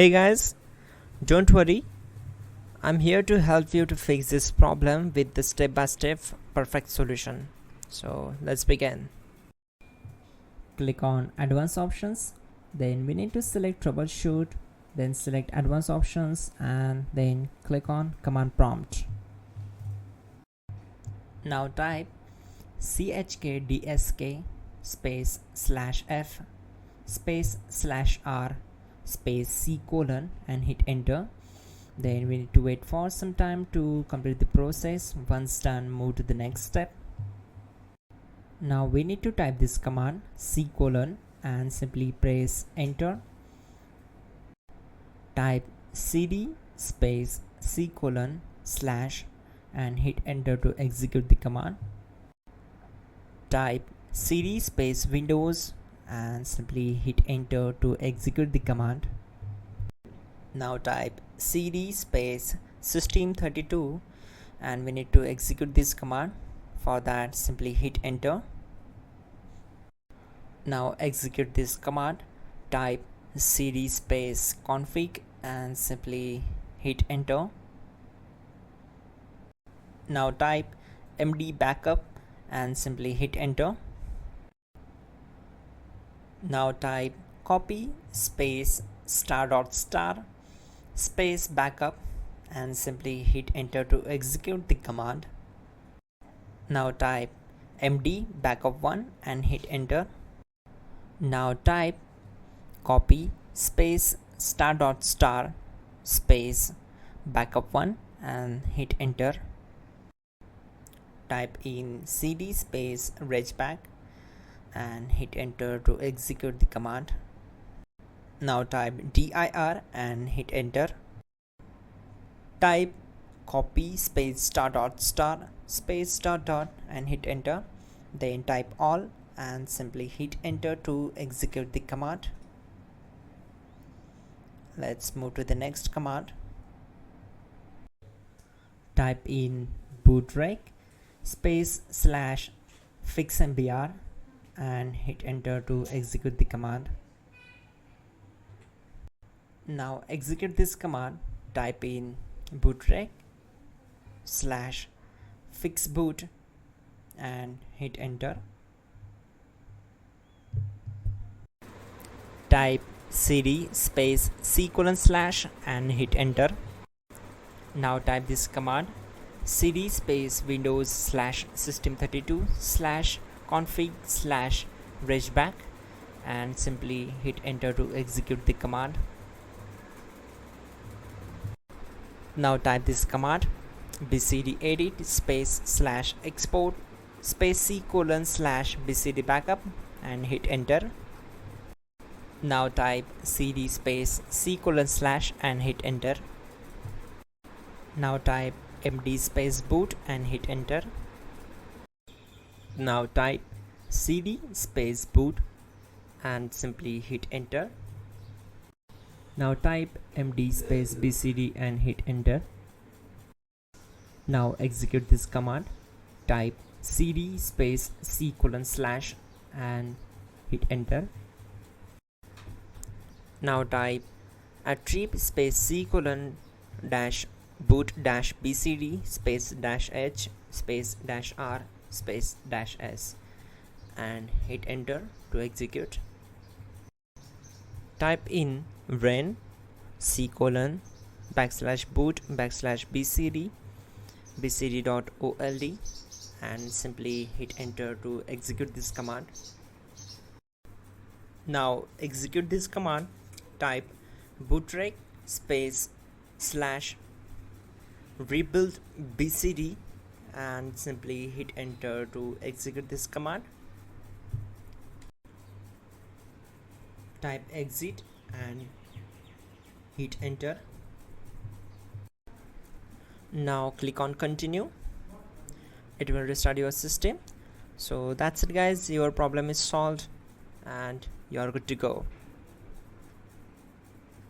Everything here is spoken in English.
Hey guys, don't worry, I'm here to help you to fix this problem with the step-by-step perfect solution. So let's begin. Click on advanced options, then we need to select troubleshoot, then select advanced options and then click on command prompt. Now type chkdsk space /f space /r space c colon and hit enter. Then we need to wait for some time to complete the process. Once done, move to the next step. Now we need to type this command c colon and simply press enter. Type cd space c colon / and hit enter to execute the command. Type cd space windows and simply hit enter to execute the command. Now type cd space system32 and we need to execute this command. For that, simply hit enter. Now execute this command. Type cd space config and simply hit enter. Now type md backup and simply hit enter. Now type copy space ** space backup and simply hit enter to execute the command. Now type md backup1 and hit enter. Now type copy space ** space backup1 and hit enter. Type in cd space regback and hit enter to execute the command. Now type dir and hit enter. Type copy space ** space ... and hit enter. Then type all and simply hit enter to execute the command. Let's move to the next command. Type in bootrec space / fixmbr and hit enter to execute the command. Now execute this command. Type in bootrec / fixboot and hit enter. Type cd space c colon / and hit enter. Now type this command cd space windows / system32 / config / regback and simply hit enter to execute the command. Now type this command bcdedit space / export space c colon / bcd backup and hit enter. Now type cd space c colon / and hit enter. Now type md space boot and hit enter. Now type cd space boot and simply hit enter. Now type md space bcd and hit enter. Now execute this command. Type cd space c colon / and hit enter. Now type attrib space c colon - boot - bcd space -h space -r space -s and hit enter to execute. Type in ren c colon /boot /bcd bcd.old and simply hit enter to execute this command. Now execute this command. Type bootrec space / rebuild bcd and simply hit enter to execute this command. Type exit and hit enter. Now click on continue. It will restart your system. So that's it guys, your problem is solved and you are good to go.